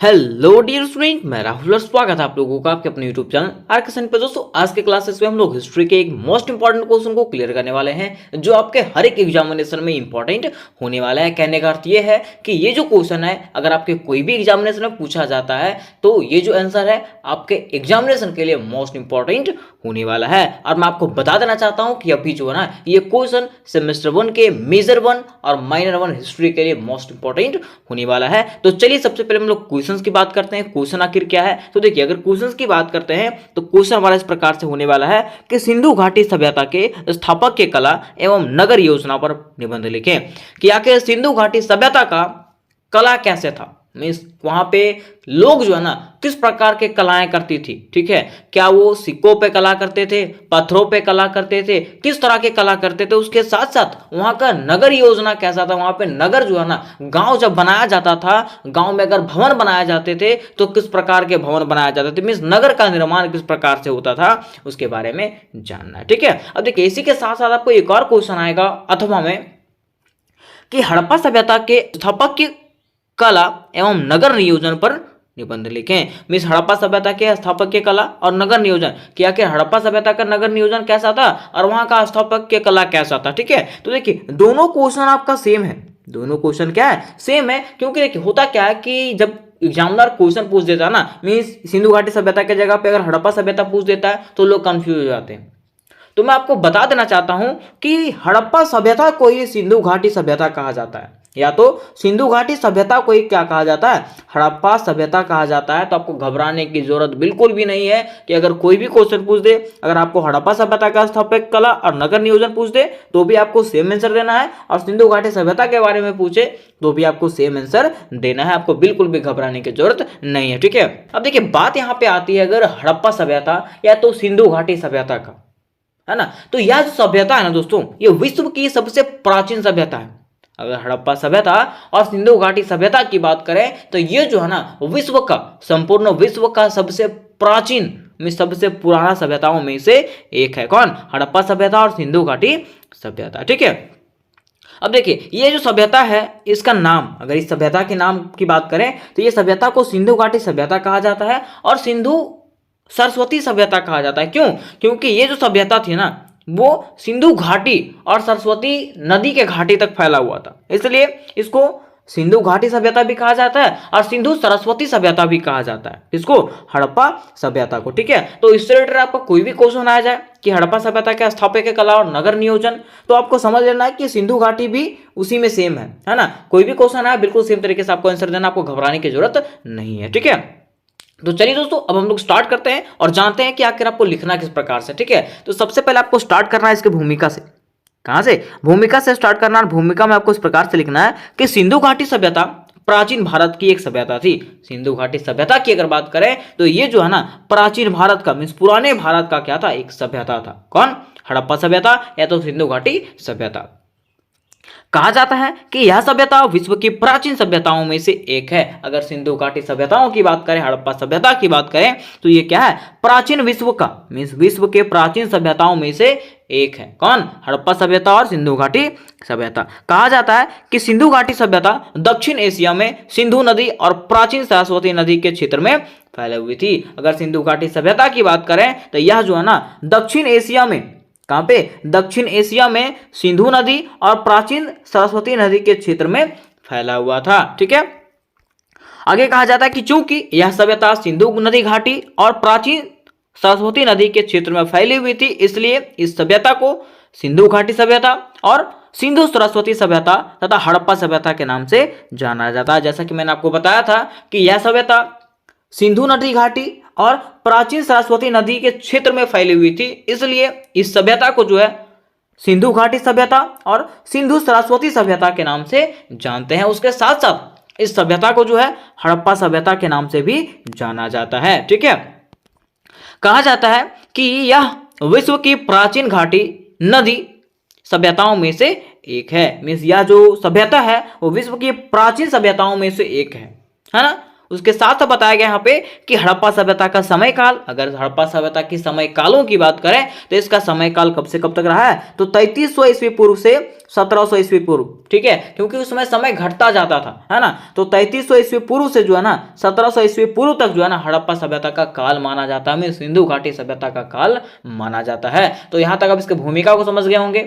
Hello dear student, मैं राहुल और स्वागत है आप लोगों का आपके अपने यूट्यूब चैनल आर्कसन पे। दोस्तों आज के क्लासेस में हम लोग हिस्ट्री के एक मोस्ट इंपॉर्टेंट क्वेश्चन को क्लियर करने वाले हैं जो आपके हर एक एग्जामिनेशन में इंपॉर्टेंट होने वाला है। कहने का अर्थ ये है कि ये जो क्वेश्चन है अगर आपके कोई भी एग्जामिनेशन में पूछा जाता है तो ये जो आंसर है आपके एग्जामिनेशन के लिए मोस्ट इंपॉर्टेंट होने वाला है। और मैं आपको बता देना चाहता हूँ कि अभी जो है ना ये क्वेश्चन सेमेस्टर 1 के मेजर 1 और माइनर 1 हिस्ट्री के लिए मोस्ट इंपॉर्टेंट होने वाला है। तो चलिए सबसे पहले हम लोग क्वेश्चंस की बात करते हैं। क्वेश्चन आखिर क्या है, तो देखिए अगर क्वेश्चंस की बात करते हैं तो क्वेश्चन हमारा इस प्रकार से होने वाला है कि सिंधु घाटी सभ्यता के स्थापक के कला एवं नगर योजना पर निबंध लिखें कि आखिर सिंधु घाटी सभ्यता का कला कैसे था। मीन्स वहां पे लोग जो है ना किस प्रकार के कलाएं करती थी। ठीक है, क्या वो सिक्कों पे कला करते थे, पत्थरों पे कला करते थे, किस तरह के कला करते थे। उसके साथ साथ वहां का नगर योजना कैसा था। वहां पे नगर जो है ना गांव जब बनाया जाता था, गांव में अगर भवन बनाए जाते थे तो किस प्रकार के भवन बनाए जाते थे। मीन्स नगर का निर्माण किस प्रकार से होता था उसके बारे में जानना है। ठीक है, अब देखिए इसी के साथ साथ आपको एक और क्वेश्चन आएगा अथवा में कि हड़प्पा सभ्यता के स्थापक की कला एवं नगर नियोजन पर निबंध लिखें। मीन्स हड़प्पा सभ्यता के स्थापक के कला और नगर नियोजन कि आखिर हड़प्पा सभ्यता का नगर नियोजन कैसा था और वहां का स्थापक के कला कैसा था। ठीक है, तो देखिए दोनों क्वेश्चन आपका सेम है। दोनों क्वेश्चन क्या है, सेम है। क्योंकि देखिए होता क्या है कि जब एग्जामिनर क्वेश्चन पूछ देता है ना, मीन्स सिंधु घाटी सभ्यता की जगह पे अगर हड़प्पा सभ्यता पूछ देता है तो लोग कंफ्यूज हो जाते हैं। तो मैं आपको बता देना चाहता हूं कि हड़प्पा सभ्यता को ही सिंधु घाटी सभ्यता कहा जाता है, या तो सिंधु घाटी सभ्यता को ही क्या कहा जाता है, हड़प्पा सभ्यता कहा जाता है। तो आपको घबराने की जरूरत बिल्कुल भी नहीं है कि अगर कोई भी क्वेश्चन पूछ दे, अगर आपको हड़प्पा सभ्यता का स्थापक कला और नगर नियोजन पूछ दे तो भी आपको सेम आंसर देना है, और सिंधु घाटी सभ्यता के बारे में पूछे तो भी आपको सेम आंसर देना है। आपको बिल्कुल भी घबराने की जरूरत नहीं है। ठीक है, अब देखिए बात यहाँ पे आती है अगर हड़प्पा सभ्यता या तो सिंधु घाटी सभ्यता का, है ना, तो यह जो सभ्यता है ना दोस्तों, ये विश्व की सबसे प्राचीन सभ्यता है। अगर हड़प्पा सभ्यता और सिंधु घाटी सभ्यता की बात करें तो ये जो है ना विश्व का, संपूर्ण विश्व का सबसे प्राचीन में सबसे पुराना सभ्यताओं में से एक है। कौन? हड़प्पा सभ्यता और सिंधु घाटी सभ्यता। ठीक है, अब देखिए ये जो सभ्यता है इसका नाम, अगर इस सभ्यता के नाम की बात करें तो ये सभ्यता को सिंधु घाटी सभ्यता कहा जाता है और सिंधु सरस्वती सभ्यता कहा जाता है। क्यों? क्योंकि ये जो सभ्यता थी ना वो सिंधु घाटी और सरस्वती नदी के घाटी तक फैला हुआ था, इसलिए इसको सिंधु घाटी सभ्यता भी कहा जाता है और सिंधु सरस्वती सभ्यता भी कहा जाता है। इसको हड़प्पा सभ्यता को। ठीक है, तो इससे रिलेटेड आपका कोई भी क्वेश्चन आ जाए कि हड़प्पा सभ्यता के स्थापक के कला और नगर नियोजन, तो आपको समझ लेना है कि सिंधु घाटी भी उसी में सेम है ना। कोई भी क्वेश्चन आए बिल्कुल सेम तरीके से आपको आंसर देना, आपको घबराने की जरूरत नहीं है। ठीक है, तो चलिए दोस्तों अब हम लोग स्टार्ट करते हैं और जानते हैं कि आखिर आपको लिखना किस प्रकार से। ठीक है, तो सबसे पहले आपको स्टार्ट करना है इसकी भूमिका से। कहां से? भूमिका से स्टार्ट करना है। भूमिका में आपको इस प्रकार से लिखना है कि सिंधु घाटी सभ्यता प्राचीन भारत की एक सभ्यता थी। सिंधु घाटी सभ्यता की अगर बात करें तो ये जो है ना प्राचीन भारत का, मीन्स पुराने भारत का क्या था, एक सभ्यता था। कौन? हड़प्पा सभ्यता या तो सिंधु घाटी सभ्यता। कहा जाता है कि यह सभ्यता विश्व की प्राचीन सभ्यताओं में से एक है। अगर सिंधु घाटी सभ्यताओं की बात करें, हड़प्पा सभ्यता की बात करें तो ये क्या है, प्राचीन विश्व का, मीन्स विश्व के प्राचीन सभ्यताओं में से एक है। कौन? हड़प्पा सभ्यता और सिंधु घाटी सभ्यता। कहा जाता है कि सिंधु घाटी सभ्यता दक्षिण एशिया में सिंधु नदी और प्राचीन सरस्वती नदी के क्षेत्र में फैले हुई थी। अगर सिंधु घाटी सभ्यता की बात करें तो यह जो है ना दक्षिण एशिया में, कहां पे? दक्षिण एशिया में सिंधु नदी और प्राचीन सरस्वती नदी के क्षेत्र में फैला हुआ था। ठीक है, आगे कहा जाता है कि चूंकि यह सभ्यता सिंधु नदी घाटी और प्राचीन सरस्वती नदी के क्षेत्र में फैली हुई थी, इसलिए इस सभ्यता को सिंधु घाटी सभ्यता और सिंधु सरस्वती सभ्यता तथा हड़प्पा सभ्यता के नाम से जाना जाता है। जैसा कि मैंने आपको बताया था कि यह सभ्यता सिंधु नदी घाटी और प्राचीन सरस्वती नदी के क्षेत्र में फैली हुई थी, इसलिए इस सभ्यता को जो है सिंधु घाटी सभ्यता और सिंधु सरस्वती सभ्यता के नाम से जानते हैं। उसके साथ साथ इस सभ्यता को जो है हड़प्पा सभ्यता के नाम से भी जाना जाता है। ठीक है, कहा जाता है कि यह विश्व की प्राचीन घाटी नदी सभ्यताओं में से एक है। मीन्स यह जो सभ्यता है वो विश्व की प्राचीन सभ्यताओं में से एक है ना। उसके साथ बताया गया यहाँ पे कि हड़प्पा सभ्यता का समय काल, अगर हड़प्पा सभ्यता की समय कालों की बात करें तो इसका समय काल कब से कब तक रहा है, तो 3300 ईस्वी पूर्व से 1700 ईस्वी पूर्व, ठीक है, क्योंकि उस समय घटता जाता था, है ना। तो 3300 ईस्वी पूर्व से जो है ना 1700 ईस्वी पूर्व तक जो है ना हड़प्पा सभ्यता का काल माना जाता है, सिंधु घाटी सभ्यता का काल माना जाता है। तो यहां तक अब इसकी भूमिका को समझ गए होंगे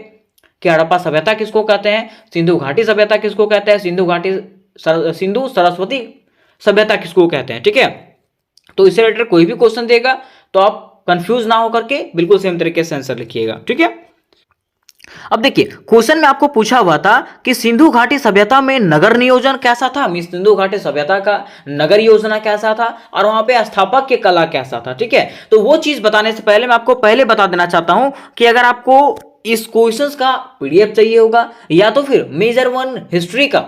कि हड़प्पा सभ्यता किसको कहते हैं, सिंधु घाटी सभ्यता किसको कहते हैं, सिंधु सरस्वती सभ्यता किसको कहते हैं, ठीक है। तो इससे रिलेटेड कोई भी क्वेश्चन देगा तो आप कंफ्यूज ना होकर के बिल्कुल सेम तरीके से आंसर लिखिएगा, ठीक है। अब देखिए क्वेश्चन में आपको पूछा हुआ था कि सिंधु घाटी सभ्यता में नगर नियोजन कैसा था, सिंधु घाटी सभ्यता का नगर योजना कैसा था और वहां पे स्थापक की कला कैसा था, ठीक है। तो वो चीज बताने से पहले मैं आपको पहले बता देना चाहता हूं कि अगर आपको इस क्वेश्चंस का पीडीएफ चाहिए होगा या तो फिर मेजर वन हिस्ट्री का,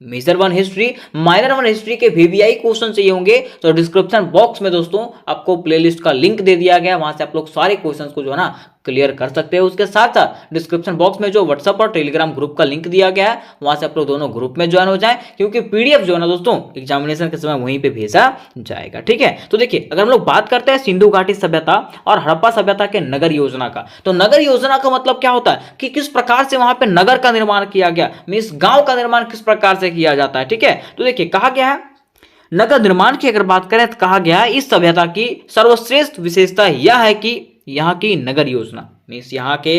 major one history, minor one history के वीवीआई क्वेश्चन चाहिए होंगे तो डिस्क्रिप्शन बॉक्स में दोस्तों आपको प्लेलिस्ट का लिंक दे दिया गया, वहां से आप लोग सारे क्वेश्चंस को जो है ना क्लियर कर सकते हैं। उसके साथ साथ डिस्क्रिप्शन बॉक्स में जो व्हाट्सएप और टेलीग्राम ग्रुप का लिंक दिया गया है वहां से आप लोग दोनों ग्रुप में ज्वाइन हो जाएं, क्योंकि पीडीएफ जो है ना दोस्तों एग्जामिनेशन के समय वहीं पे भेजा जाएगा, ठीक है। तो देखिए अगर हम लोग बात करते हैं सिंधु घाटी सभ्यता और हड़प्पा सभ्यता के नगर योजना का, तो नगर योजना का मतलब क्या होता है कि किस प्रकार से वहां पे नगर का निर्माण किया गया, मींस गांव का निर्माण किस प्रकार से किया जाता है, ठीक है। तो देखिए कहा गया है नगर निर्माण की अगर बात करें तो कहा गया है इस सभ्यता की सर्वश्रेष्ठ विशेषता यह है कि यहाँ की नगर योजना, मीन्स यहाँ के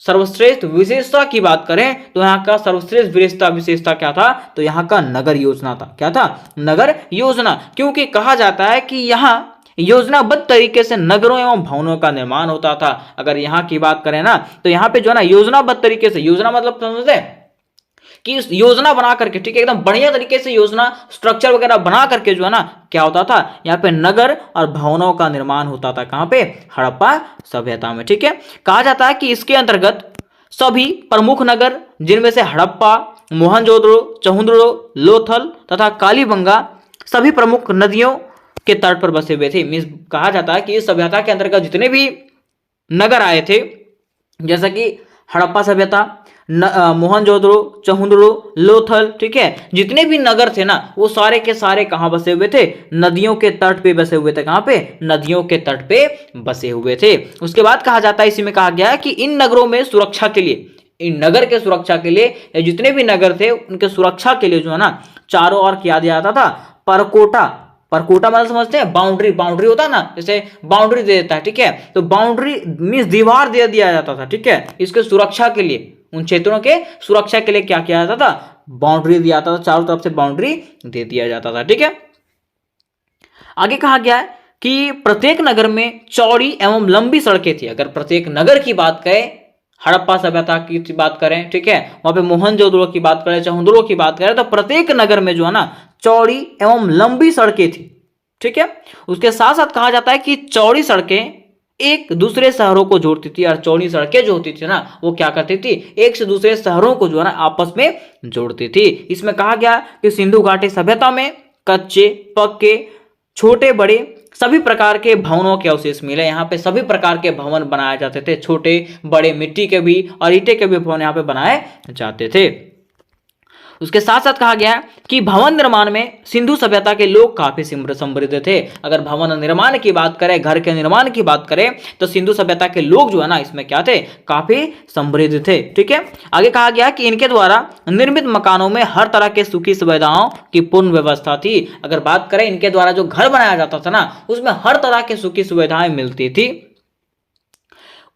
सर्वश्रेष्ठ विशेषता की बात करें तो यहाँ का सर्वश्रेष्ठ विशेषता क्या था, तो यहाँ का नगर योजना था। क्या था, नगर योजना, क्योंकि कहा जाता है कि यहाँ योजनाबद्ध तरीके से नगरों एवं भवनों का निर्माण होता था। अगर यहाँ की बात करें ना तो यहाँ पे जो है ना योजनाबद्ध तरीके से, योजना मतलब समझते हैं कि योजना बना करके, ठीक है, एकदम बढ़िया तरीके से योजना स्ट्रक्चर वगैरह बना करके जो है ना क्या होता था यहाँ पे नगर और भवनों का निर्माण होता था। कहां पे, हड़प्पा सभ्यता में, ठीक है। कहा जाता है कि इसके अंतर्गत सभी प्रमुख नगर जिनमें से हड़प्पा, मोहनजोदड़ो, चहुंदड़ो, लोथल तथा कालीबंगा सभी प्रमुख नदियों के तट पर बसे हुए थे। मीन्स कहा जाता है कि इस सभ्यता के अंतर्गत जितने भी नगर आए थे, जैसा कि हड़प्पा सभ्यता, मोहनजोदड़ो, चहुंदड़ो, लोथल, ठीक है, जितने भी नगर थे ना वो सारे के सारे कहां बसे हुए थे, नदियों के तट पे बसे हुए थे। कहां पे, नदियों के तट पे बसे हुए थे। उसके बाद कहा जाता है, इसी में कहा गया है कि इन नगरों में सुरक्षा के लिए, इन नगर के सुरक्षा के लिए, जितने भी नगर थे उनके सुरक्षा के लिए जो है ना चारों ओर किया जाता था परकोटा। परकोटा मतलब समझते हैं, बाउंड्री, बाउंड्री होता है ना, जैसे बाउंड्री दे देता है, ठीक है। तो बाउंड्री मीन्स दीवार दे दिया जाता था, ठीक है, इसके सुरक्षा के लिए, उन क्षेत्रों के सुरक्षा के लिए क्या किया जाता था, बाउंड्री दिया जाता था, चारों तरफ से बाउंड्री दे दिया जाता था, ठीक है। आगे कहा गया है कि प्रत्येक नगर में चौड़ी एवं लंबी सड़कें थी। अगर प्रत्येक नगर की बात करें, हड़प्पा सभ्यता की बात करें, ठीक है, वहां पे मोहनजोदड़ो की बात करें, चहुंदड़ो की बात करें, तो प्रत्येक नगर में जो है ना चौड़ी एवं लंबी सड़कें थी, ठीक है। उसके साथ साथ कहा जाता है कि चौड़ी सड़कें एक दूसरे शहरों को जोड़ती थी, और चौड़ी सड़कें जो होती थी ना वो क्या करती थी, एक से दूसरे शहरों को जो है ना आपस में जोड़ती थी। इसमें कहा गया कि सिंधु घाटी सभ्यता में कच्चे, पक्के, छोटे बड़े सभी प्रकार के भवनों के अवशेष मिले। यहाँ पे सभी प्रकार के भवन बनाए जाते थे, छोटे बड़े, मिट्टी के भी और ईंटे के भी भवन यहाँ पे बनाए जाते थे। उसके साथ साथ कहा गया कि भवन निर्माण में सिंधु सभ्यता के लोग काफी समृद्ध थे। अगर भवन निर्माण की बात करें, घर के निर्माण की बात करें, तो सिंधु सभ्यता के लोग जो है ना इसमें क्या थे, काफी समृद्ध थे, ठीक है। आगे कहा गया कि इनके द्वारा निर्मित मकानों में हर तरह के सुखी सुविधाओं की पूर्ण व्यवस्था थी। अगर बात करें इनके द्वारा जो घर बनाया जाता था ना उसमें हर तरह की सुखी सुविधाएं मिलती थी।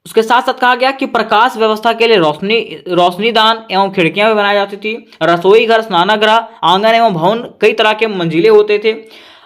उसके साथ साथ कहा गया कि प्रकाश व्यवस्था के लिए रोशनीदान एवं खिड़कियां भी बनाई जाती थी। रसोई घर, स्नानागृह, आंगन एवं भवन कई तरह के मंजिले होते थे।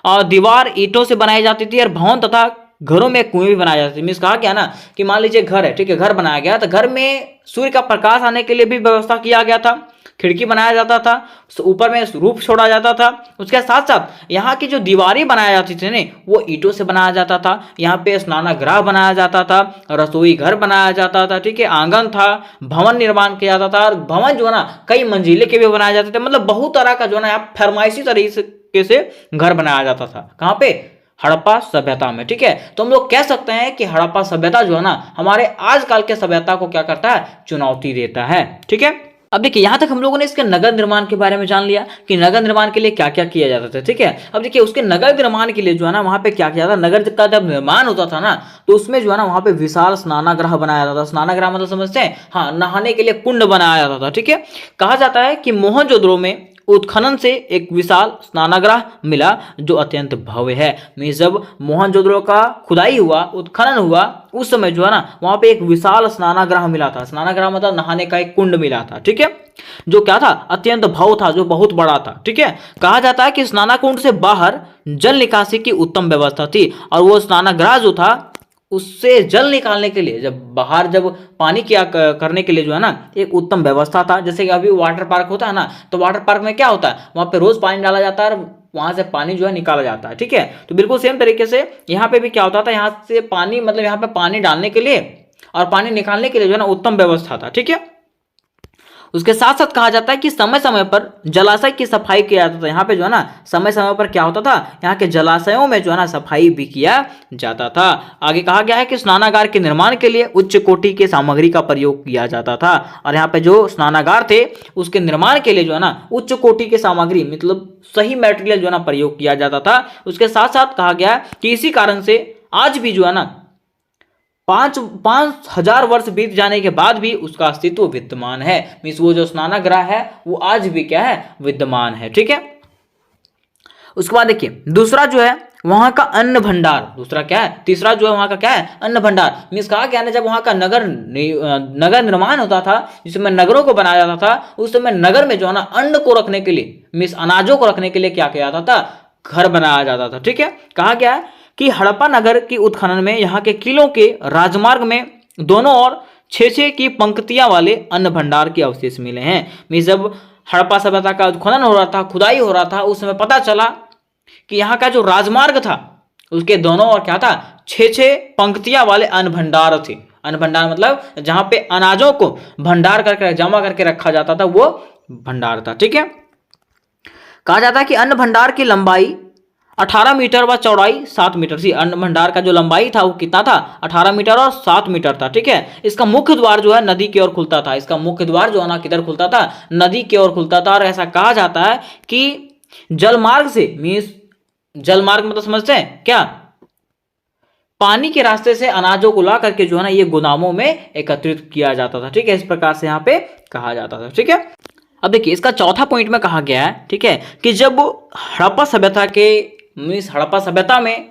और दीवार ईंटों से बनाई जाती थी और भवन तथा घरों में कुएं भी बनाए जाते थे। मीन्स कहा गया ना कि मान लीजिए घर है, ठीक है, घर बनाया गया तो घर में सूर्य का प्रकाश आने के लिए भी व्यवस्था किया गया था, खिड़की बनाया जाता था, ऊपर में रूफ छोड़ा जाता था। उसके साथ साथ यहाँ की जो दीवारें बनाया जाती थी ने वो ईंटों से बनाया जाता था। यहाँ पे स्नानागृह बनाया जाता था, रसोई घर बनाया जाता था, ठीक है, आंगन था, भवन निर्माण किया जाता था, और भवन जो है ना कई मंजिले के भी बनाए जाते थे। मतलब बहुत तरह का जो है ना फरमाइशी तरीके से घर बनाया जाता था। कहाँ पे, हड़प्पा सभ्यता में, ठीक है। तो हम लोग कह सकते हैं कि हड़प्पा सभ्यता जो है ना हमारे आजकल के सभ्यता को क्या करता है, चुनौती देता है, ठीक है। अब देखिए यहाँ तक हम लोगों ने इसके नगर निर्माण के बारे में जान लिया कि नगर निर्माण के लिए क्या क्या किया जाता था, ठीक है। अब देखिए उसके नगर निर्माण के लिए जो है ना वहाँ पे क्या किया था, नगर का जब निर्माण होता था ना तो उसमें जो है ना वहाँ पे विशाल स्नानागृह बनाया जाता था। स्नानागृह मतलब समझते हैं, हाँ, नहाने के लिए कुंड बनाया जाता था, ठीक है। कहा जाता है कि मोहनजोदड़ो में उत्खनन से एक विशाल स्नानागृह मिला जो अत्यंत भव्य है। मीन्स जब मोहनजोदड़ो का खुदाई हुआ, उत्खनन हुआ, उस समय जो है ना वहां पे एक विशाल स्नानागृह मिला था। स्नानागृह मतलब नहाने का एक कुंड मिला था, ठीक है, जो क्या था, अत्यंत भव्य था, जो बहुत बड़ा था, ठीक है। कहा जाता है कि स्नाना कुंड से बाहर जल निकासी की उत्तम व्यवस्था थी और वो स्नानागृह जो था उससे जल निकालने के लिए, जब बाहर जब पानी क्या करने के लिए जो है ना एक उत्तम व्यवस्था था। जैसे कि अभी वाटर पार्क होता है ना, तो वाटर पार्क में क्या होता है, वहां पे रोज पानी डाला जाता है और वहां से पानी जो है निकाला जाता है, ठीक है। तो बिल्कुल सेम तरीके से यहाँ पे भी क्या होता था, यहाँ से पानी मतलब यहाँ पे पानी डालने के लिए और पानी निकालने के लिए जो है ना उत्तम व्यवस्था था, ठीक है। उसके साथ साथ कहा जाता है कि समय समय पर जलाशय की सफाई किया जाता था। यहाँ पे जो है ना समय समय पर क्या होता था, यहाँ के जलाशयों में जो है ना सफाई भी किया जाता था। आगे कहा गया है कि स्नानागार के निर्माण के लिए उच्च कोटि के सामग्री का प्रयोग किया जाता था। और यहाँ पे जो स्नानागार थे उसके निर्माण के लिए जो है ना उच्च कोटि के सामग्री मतलब सही मेटेरियल जो है ना प्रयोग किया जाता था। उसके साथ साथ कहा गया कि इसी कारण से आज भी जो है ना 5,000 वर्ष बीत जाने के बाद भी उसका अस्तित्व विद्यमान है। मीन्स वो जो स्नानागृह है वो आज भी क्या है, विद्यमान है, ठीक है। उसके बाद देखिए दूसरा जो है वहां का अन्न भंडार, दूसरा क्या है, तीसरा जो है वहां का क्या है, अन्न भंडार। मीन्स कहा गया ना जब वहां का नगर निर्माण होता था, जिस समय नगरों को बनाया जाता था, उस समय नगर में जो है ना अन्न को रखने के लिए, मीन्स अनाजों को रखने के लिए क्या किया जाता था, घर बनाया जाता था, ठीक है। कहा गया है कि हड़प्पा नगर की उत्खनन में यहाँ के किलों के राजमार्ग में दोनों ओर 6-6 की पंक्तियां वाले अन्न भंडार के अवशेष मिले हैं। मीन्स जब हड़प्पा सभ्यता का उत्खनन हो रहा था, खुदाई हो रहा था, उस समय पता चला कि यहाँ का जो राजमार्ग था उसके दोनों ओर क्या था, 6-6 पंक्तियां वाले अन्न भंडार थे। अन्न भंडार मतलब जहां पे अनाजों को भंडार करके जमा करके रखा जाता था वो भंडार था, ठीक है। कहा जाता है कि अन्न भंडार की लंबाई 18 मीटर व चौड़ाई 7 मीटर थी। अन्न भंडार का जो लंबाई था वो कितना था, 18 मीटर और 7 मीटर था, ठीक है। इसका मुख्य द्वार जो है नदी की ओर खुलता था। इसका मुख्य द्वार जो है ना किधर खुलता था, नदी की ओर खुलता था। और ऐसा कहा जाता है कि जलमार्ग से, मीन्स जलमार्ग मतलब समझते हैं क्या, पानी के रास्ते से अनाजों को ला करके जो है ना ये गोदामों में एकत्रित किया जाता था, ठीक है। इस प्रकार से यहाँ पे कहा जाता था, ठीक है। अब देखिए इसका चौथा पॉइंट में कहा गया है, ठीक है, कि जब हड़प्पा सभ्यता के मीन्स हड़प्पा सभ्यता में,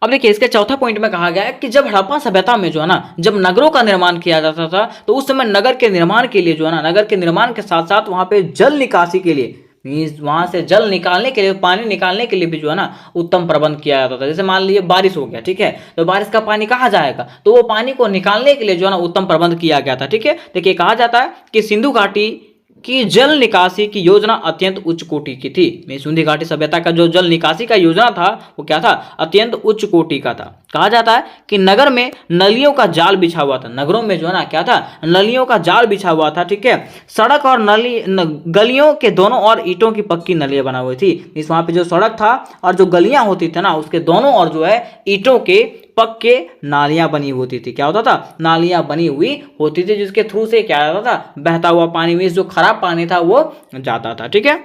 अब देखिए इसके चौथा पॉइंट में कहा गया है कि जब हड़प्पा सभ्यता में जो है ना जब नगरों का निर्माण किया जाता था तो उस समय नगर के निर्माण के लिए जो है ना नगर के निर्माण के साथ साथ वहां पे जल निकासी के लिए, मीन्स वहां से जल निकालने के लिए, पानी निकालने के लिए भी जो है ना उत्तम प्रबंध किया जाता था। जैसे मान लीजिए बारिश हो गया, ठीक है, तो बारिश का पानी कहाँ जाएगा, तो वो पानी को निकालने के लिए जो है ना उत्तम प्रबंध किया गया था, ठीक है। देखिए कहा जाता है कि सिंधु घाटी की जल निकासी की योजना अत्यंत उच्च कोटि की थी। में सिंधु घाटी सभ्यता का जो जल निकासी का योजना था वो क्या था, अत्यंत उच्च कोटि का था। कहा जाता है कि नगर में नलियों का जाल बिछा हुआ था। नगरों में जो है ना क्या था, नलियों का जाल बिछा हुआ था, ठीक है। सड़क और गलियों के दोनों ओर ईंटों की पक्की नलियां बना हुई थी। इस वहां पे जो सड़क था और जो गलियां होती थी ना उसके दोनों ओर जो है ईंटों के पक्के नालियां बनी होती थी। क्या होता था, नालियां बनी हुई होती थी जिसके थ्रू से क्या जाता था, बहता हुआ पानी में जो खराब पानी था वो जाता था, ठीक है।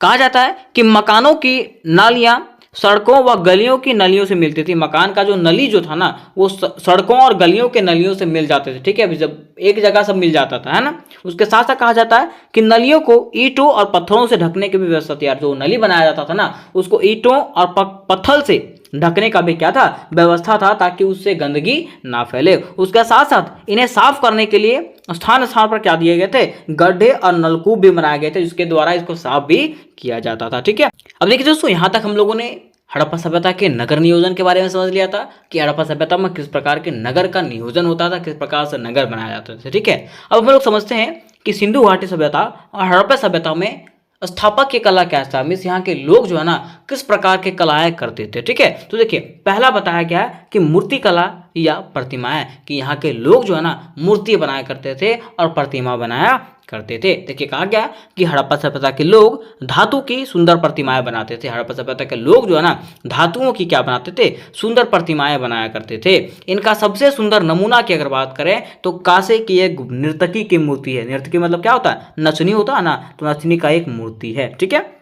कहा जाता है कि मकानों की नालियां सड़कों व गलियों की नलियों से मिलती थी। मकान का जो नली जो था ना वो सड़कों और गलियों के नलियों से मिल जाते थे, ठीक है। जब एक जगह सब मिल जाता था, है ना। उसके साथ साथ कहा जाता है कि नलियों को ईंटों और पत्थरों से ढकने की भी व्यवस्था थी। यार जो नली बनाया जाता था ना उसको ईंटों और पत्थर से ढकने का भी क्या था, व्यवस्था था, ताकि उससे गंदगी ना फैले। उसके साथ साथ इन्हें साफ करने के लिए स्थान स्थान पर क्या दिए गए थे, गड्ढे और नलकूप भी बनाए गए थे जिसके द्वारा इसको साफ भी किया जाता था, ठीक है। अब देखिए दोस्तों यहाँ तक हम लोगों ने हड़प्पा सभ्यता के नगर नियोजन के बारे में समझ लिया था कि हड़प्पा सभ्यता में किस प्रकार के नगर का नियोजन होता था, किस प्रकार से नगर बनाया जाता था, ठीक है। अब हम लोग समझते हैं कि सिंधु घाटी सभ्यता और हड़प्पा सभ्यता में स्थापक की कला क्या था, मीन्स यहाँ के लोग जो है ना किस प्रकार के कलाएं करते थे, ठीक है। तो देखिए पहला बताया गया है कि मूर्ति कला या प्रतिमाएं, कि यहाँ के लोग जो है ना मूर्ति बनाया करते थे और प्रतिमा बनाया करते थे। देखिए कहा गया कि हड़प्पा सभ्यता के लोग धातु की सुंदर प्रतिमाएं बनाते थे। हड़प्पा सभ्यता के लोग जो है ना धातुओं की क्या बनाते थे, सुंदर प्रतिमाएं बनाया करते थे। इनका सबसे सुंदर नमूना की अगर बात करें तो कांसे की एक नर्तकी की मूर्ति है। नर्तकी मतलब क्या होता है, नचनी होता है ना, तो नचनी का एक मूर्ति है। ठीक है,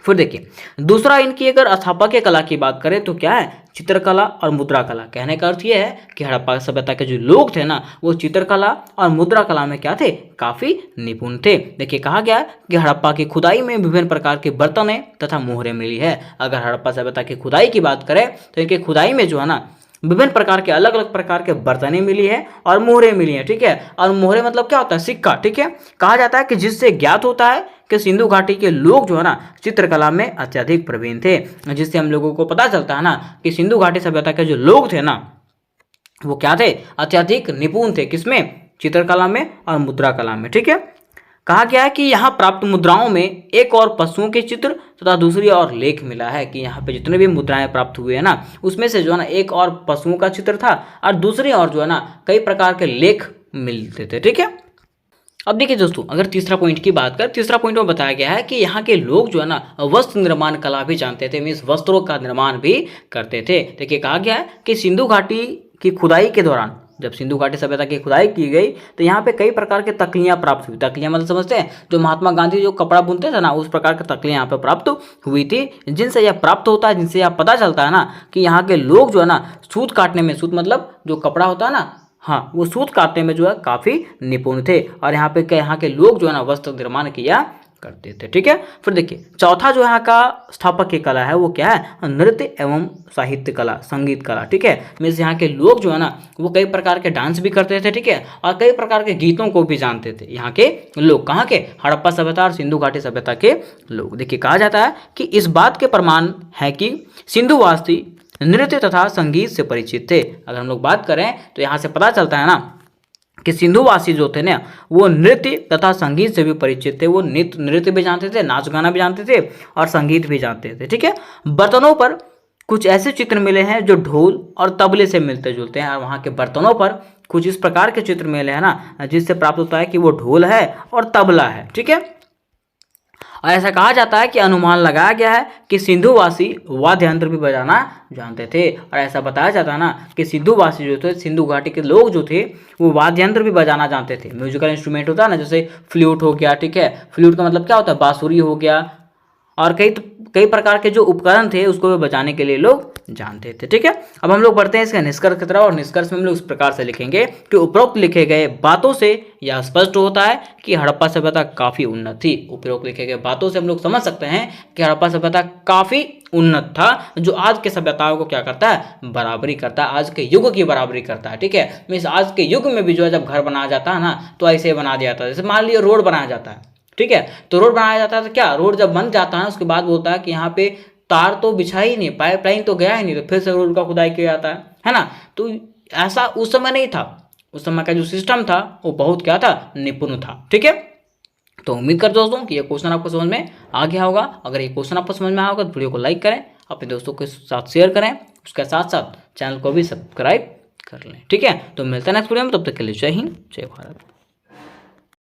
फिर देखिए दूसरा इनकी अगर स्थापत्य कला की बात करें तो क्या है, चित्रकला और मुद्रा कला। कहने का अर्थ यह है कि हड़प्पा सभ्यता के जो लोग थे ना वो चित्रकला और मुद्रा कला में क्या थे, काफी निपुण थे। देखिए कहा गया कि हड़प्पा की खुदाई में विभिन्न प्रकार के बर्तनें तथा मोहरें मिली है। अगर हड़प्पा सभ्यता की खुदाई की बात करें तो इनकी खुदाई में जो है ना विभिन्न प्रकार के अलग अलग प्रकार के बर्तनें मिली है और मोहरें मिली है। ठीक है, और मोहरें मतलब क्या होता है, सिक्का। ठीक है, कहा जाता है कि जिससे ज्ञात होता है कि सिंधु घाटी के लोग जो है ना चित्रकला में अत्यधिक प्रवीण थे, जिससे हम लोगों को पता चलता है ना कि सिंधु घाटी सभ्यता के जो लोग थे ना वो क्या थे, अत्यधिक निपुण थे। किसमें, चित्रकला में और मुद्रा कला में। ठीक है, कहा गया है कि यहाँ प्राप्त मुद्राओं में एक और पशुओं के चित्र तथा दूसरी और लेख मिला है। कि यहाँ पे जितने भी मुद्राएं प्राप्त हुए हैं ना उसमें से जो है ना एक और पशुओं का चित्र था और दूसरी और जो है ना कई प्रकार के लेख मिलते थे। ठीक है, अब देखिए दोस्तों अगर तीसरा पॉइंट की बात करें, तीसरा पॉइंट में बताया गया है कि यहाँ के लोग जो है ना वस्त्र निर्माण कला भी जानते थे, मीन्स वस्त्रों का निर्माण भी करते थे। देखिए कहा गया है कि सिंधु घाटी की खुदाई के दौरान, जब सिंधु घाटी सभ्यता की खुदाई की गई तो यहाँ पे कई प्रकार के तकलियां प्राप्त हुई। तकलियां मतलब समझते हैं, जो महात्मा गांधी जो कपड़ा बुनते थे ना उस प्रकार की तकलियां यहाँ पे प्राप्त हुई थी। जिनसे यह प्राप्त होता है, जिनसे यह पता चलता है ना कि यहाँ के लोग जो है ना सूत काटने में, सूत मतलब जो कपड़ा होता है ना, हाँ वो सूत काटने में जो है काफी निपुण थे। और यहाँ के लोग जो है ना वस्त्र निर्माण किया करते थे। ठीक है, फिर देखिए चौथा जो यहाँ का स्थापत्य कला है वो क्या है, नृत्य एवं साहित्य कला, संगीत कला। ठीक है, मीन्स यहाँ के लोग जो है ना वो कई प्रकार के डांस भी करते थे। ठीक है, और कई प्रकार के गीतों को भी जानते थे यहाँ के लोग। कहाँ के, हड़प्पा सभ्यता और सिंधु घाटी सभ्यता के लोग। देखिए कहा जाता है कि इस बात के प्रमाण है कि सिंधुवासी नृत्य तथा संगीत से परिचित थे। अगर हम लोग बात करें तो यहाँ से पता चलता है ना कि सिंधुवासी जो थे ना वो नृत्य तथा संगीत से भी परिचित थे। वो नृत्य भी जानते थे, नाच गाना भी जानते थे और संगीत भी जानते थे। ठीक है, बर्तनों पर कुछ ऐसे चित्र मिले हैं जो ढोल और तबले से मिलते जुलते हैं, और वहाँ के बर्तनों पर कुछ इस प्रकार के चित्र मिले हैं ना जिससे प्राप्त होता है कि वो ढोल है और तबला है। ठीक है, और ऐसा कहा जाता है कि अनुमान लगाया गया है कि सिंधुवासी वाद्य यंत्र भी बजाना जानते थे। और ऐसा बताया जाता है ना कि सिंधुवासी जो थे, सिंधु घाटी के लोग जो थे वो वाद्य यंत्र भी बजाना जानते थे। म्यूजिकल इंस्ट्रूमेंट होता है ना, जैसे फ्लूट हो गया। ठीक है, फ्लूट का मतलब क्या होता है, बांसुरी हो गया, और कई प्रकार के जो उपकरण थे उसको भी बजाने के लिए लोग जानते थे। ठीक है, अब हम लोग बढ़ते हैं इसका निष्कर्ष की तरफ, और निष्कर्ष में हम लोग इस प्रकार से लिखेंगे कि उपरोक्त लिखे गए बातों से यह स्पष्ट होता है कि हड़प्पा सभ्यता काफी उन्नत थी। उपरोक्त लिखे गए बातों से हम लोग समझ सकते हैं कि हड़प्पा सभ्यता काफी उन्नत था, जो आज के सभ्यताओं को क्या करता है, बराबरी करता है, आज के युग की बराबरी करता है। ठीक है, मीन्स आज के युग में भी जो है जब घर बनाया जाता है ना तो ऐसे बना दिया जाता है। जैसे मान लिया रोड बनाया जाता है, ठीक है, तो रोड बनाया जाता है तो क्या, रोड जब बन जाता है उसके बाद बोलता है कि यहाँ पे तार तो बिछा ही नहीं, पाइपलाइन तो गया ही नहीं, तो फिर से रोड का खुदाई किया जाता है ना। तो ऐसा उस समय नहीं था, उस समय का जो सिस्टम था वो बहुत क्या था, निपुण था। ठीक है, तो उम्मीद करता हूं दोस्तों कि ये क्वेश्चन आपको समझ में आ गया होगा। अगर ये क्वेश्चन आपको समझ में आया होगा तो वीडियो को लाइक करें, अपने दोस्तों के साथ शेयर करें, उसके साथ साथ चैनल को भी सब्सक्राइब कर लें। ठीक है, तो मिलता है नेक्स्ट वीडियो में, तब तक के लिए जय हिंद जय भारत।